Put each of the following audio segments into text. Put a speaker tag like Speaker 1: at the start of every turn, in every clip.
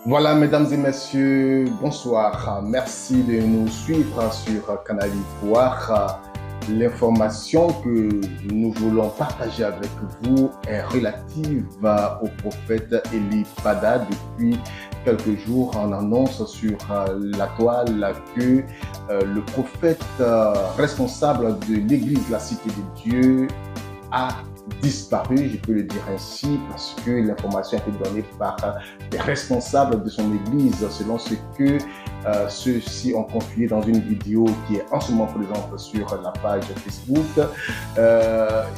Speaker 1: Voilà, mesdames et messieurs, bonsoir. Merci de nous suivre sur Canal Ivoire. L'information que nous voulons partager avec vous est relative au prophète Élie Pada. Depuis quelques jours, on annonce sur la toile que le prophète responsable de l'église La Cité de Dieu a disparu, je peux le dire ainsi, parce que l'information a été donnée par les responsables de son église, selon ce que ceux-ci ont confié dans une vidéo qui est en ce moment présente sur la page Facebook.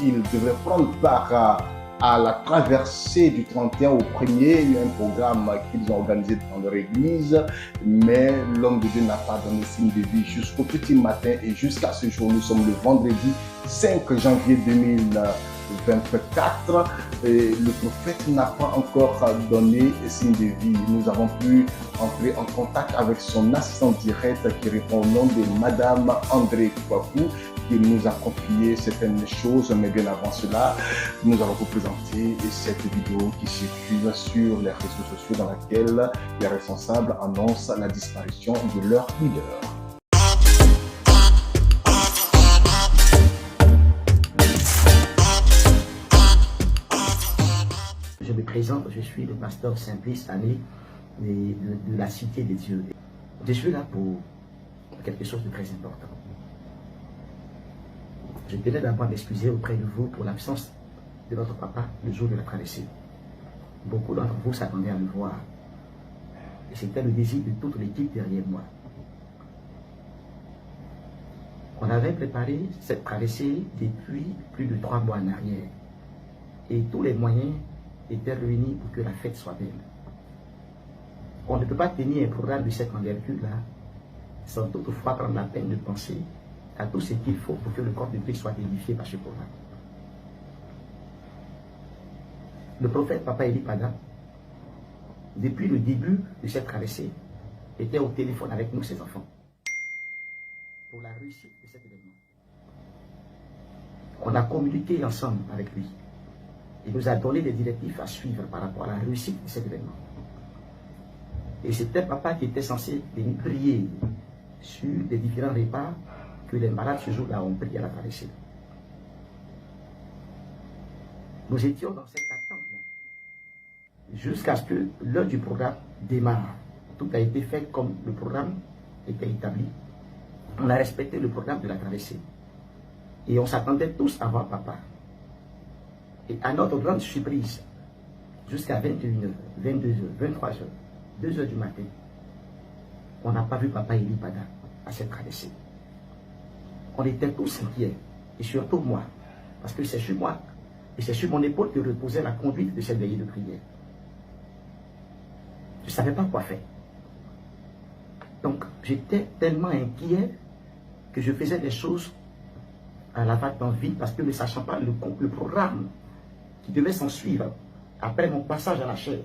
Speaker 1: Il devrait prendre part à la traversée du 31 au 1er. Il y a un programme qu'ils ont organisé dans leur église, mais l'homme de Dieu n'a pas donné signe de vie jusqu'au petit matin et jusqu'à ce jour. Nous sommes le vendredi 5 janvier 2024 et le prophète n'a pas encore donné signe de vie. Nous avons pu entrer en contact avec son assistant direct qui répond au nom de Madame André Kouakou, qui nous a confié certaines choses, mais bien avant cela, nous allons vous présenter cette vidéo qui circule sur les réseaux sociaux dans laquelle les responsables annoncent la disparition de leur leader.
Speaker 2: Je me présente, je suis le pasteur Simplice Ané de la Cité des Dieux. Je suis là pour quelque chose de très important. Je tenais d'abord à m'excuser auprès de vous pour l'absence de notre papa le jour de la traversée. Beaucoup d'entre vous s'attendaient à le voir. Et c'était le désir de toute l'équipe derrière moi. On avait préparé cette traversée depuis plus de 3 mois en arrière. Et tous les moyens étaient réunis pour que la fête soit belle. On ne peut pas tenir un programme de cette envergure-là sans toutefois prendre la peine de penser à tout ce qu'il faut pour que le corps de Christ soit édifié par ce programme. Le prophète Papa Élie Pada, depuis le début de cette traversée, était au téléphone avec nous, ses enfants, pour la réussite de cet événement. On a communiqué ensemble avec lui. Il nous a donné des directives à suivre par rapport à la réussite de cet événement. Et c'était papa qui était censé venir prier sur les différents repas que les malades ce jour-là ont pris à la traversée. Nous étions dans cette attente-là jusqu'à ce que l'heure du programme démarre. Tout a été fait comme le programme était établi. On a respecté le programme de la traversée. Et on s'attendait tous à voir papa. Et à notre grande surprise, jusqu'à 21h, 22h, 23h, 2h du matin, on n'a pas vu papa Élie Pada à cette traversée. On était tous inquiets, et surtout moi, parce que c'est sur moi, et c'est sur mon épaule que reposait la conduite de cette veillée de prière. Je ne savais pas quoi faire. Donc, j'étais tellement inquiet que je faisais des choses à la va-t-en-vite, parce que ne sachant pas le programme qui devait s'en suivre après mon passage à la chair.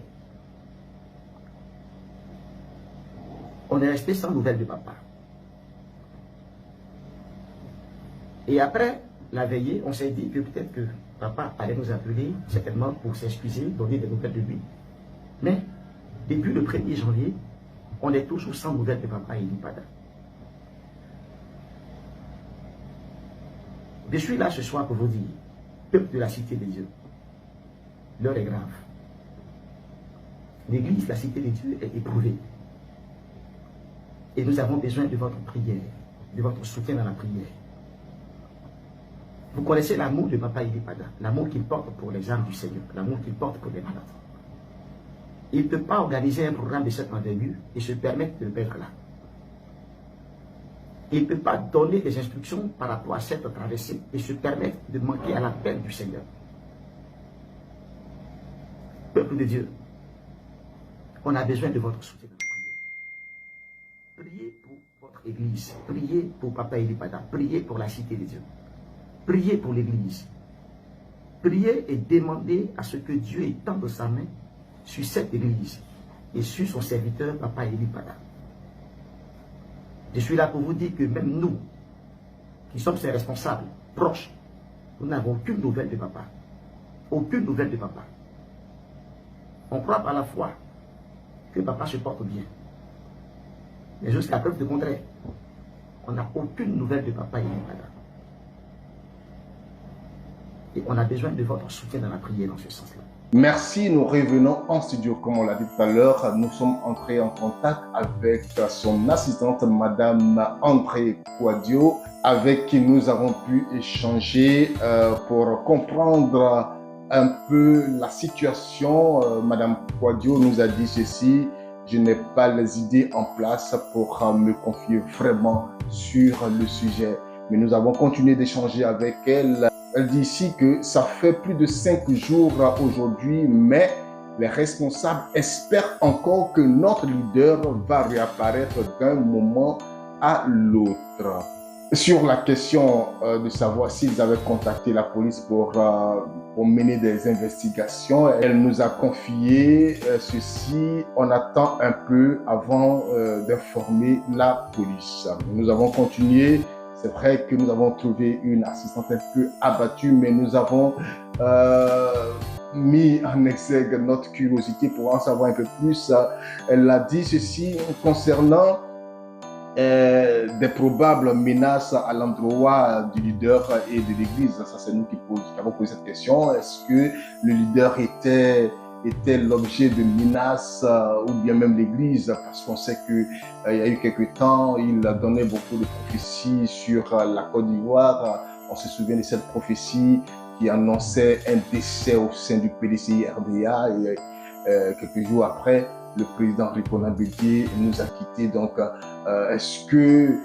Speaker 2: On est resté sans nouvelles de papa. Et après la veillée, on s'est dit que peut-être que papa allait nous appeler, certainement pour s'excuser, donner des nouvelles de lui. Mais depuis le 1er janvier, on est toujours sans nouvelles de papa Élie Pada. Je suis là ce soir pour vous dire, peuple de la Cité des Dieux, l'heure est grave. L'église, la Cité des Dieux est éprouvée. Et nous avons besoin de votre prière, de votre soutien dans la prière. Vous connaissez l'amour de papa Élie Pada, l'amour qu'il porte pour les âmes du Seigneur, l'amour qu'il porte pour les malades. Il ne peut pas organiser un programme de cette envergure et se permettre de le mettre là. Il ne peut pas donner des instructions par rapport à cette traversée et se permettre de manquer à l'appel du Seigneur. Peuple de Dieu, on a besoin de votre soutien dans la prière. Priez pour votre église, priez pour papa Élie Pada, priez pour la Cité des Dieux, priez pour l'église. Priez et demandez à ce que Dieu étende sa main sur cette église et sur son serviteur papa Élie Pada. Je suis là pour vous dire que même nous, qui sommes ses responsables, proches, nous n'avons aucune nouvelle de papa. Aucune nouvelle de papa. On croit à la fois que papa se porte bien. Mais jusqu'à preuve du contraire, on n'a aucune nouvelle de papa et de madame. Et on a besoin de votre soutien dans la prière dans ce sens-là.
Speaker 1: Merci, nous revenons en studio. Comme on l'a dit tout à l'heure, nous sommes entrés en contact avec son assistante, Madame André Kouadio, avec qui nous avons pu échanger pour comprendre un peu la situation. Madame Kouadio nous a dit ceci: je n'ai pas les idées en place pour me confier vraiment sur le sujet. Mais nous avons continué d'échanger avec elle. Elle dit ici que ça fait plus de 5 jours aujourd'hui, mais les responsables espèrent encore que notre leader va réapparaître d'un moment à l'autre. Sur la question de savoir s'ils avaient contacté la police pour mener des investigations, elle nous a confié ceci: on attend un peu avant d'informer la police. Nous avons continué. C'est vrai que nous avons trouvé une assistante un peu abattue, mais nous avons mis en exergue notre curiosité pour en savoir un peu plus. Elle a dit ceci concernant des probables menaces à l'endroit du leader et de l'église. Ça, c'est nous qui avons posé cette question. Est-ce que le leader était l'objet de menaces ou bien même l'église, parce qu'on sait qu'il y a eu quelques temps, il donnait beaucoup de prophéties sur la Côte d'Ivoire. On se souvient de cette prophétie qui annonçait un décès au sein du PDCI RDA, et quelques jours après, le président Rikonan Bédié nous a quittés. Donc, est-ce que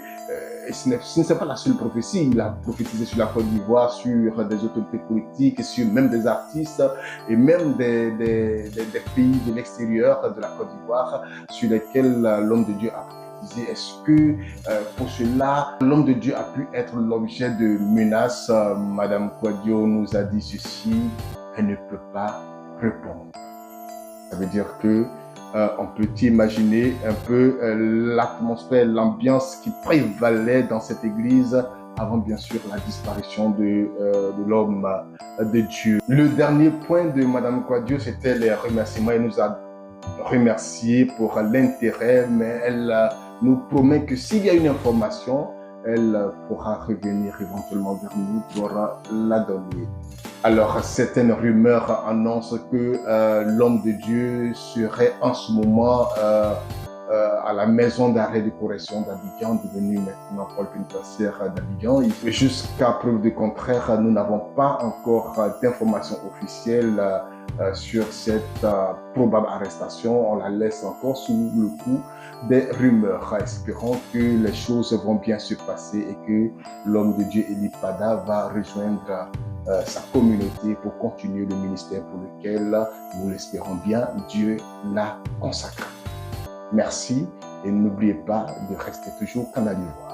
Speaker 1: ce n'est pas la seule prophétie? Il a prophétisé sur la Côte d'Ivoire, sur des autorités politiques, sur même des artistes et même des pays de l'extérieur de la Côte d'Ivoire sur lesquels l'homme de Dieu a prophétisé. Est-ce que pour cela, l'homme de Dieu a pu être l'objet de menaces? Madame Kouadio nous a dit ceci: elle ne peut pas répondre. Ça veut dire que on peut imaginer un peu l'atmosphère, l'ambiance qui prévalait dans cette église avant bien sûr la disparition de l'homme de Dieu. Le dernier point de Madame Kouadio, c'était les remerciements. Elle nous a remerciés pour l'intérêt, mais elle nous promet que s'il y a une information, elle pourra revenir éventuellement vers nous pour la donner. Alors, certaines rumeurs annoncent que l'homme de Dieu serait en ce moment à la maison d'arrêt de correction d'Abidjan, devenu maintenant pôle pénitentiaire d'Abidjan. Jusqu'à preuve du contraire, nous n'avons pas encore d'informations officielles sur cette probable arrestation. On la laisse encore sous le coup des rumeurs. Espérons que les choses vont bien se passer et que l'homme de Dieu Eli Pada va rejoindre sa communauté pour continuer le ministère pour lequel, nous l'espérons bien, Dieu l'a consacré. Merci et n'oubliez pas de rester toujours canal Ivoire.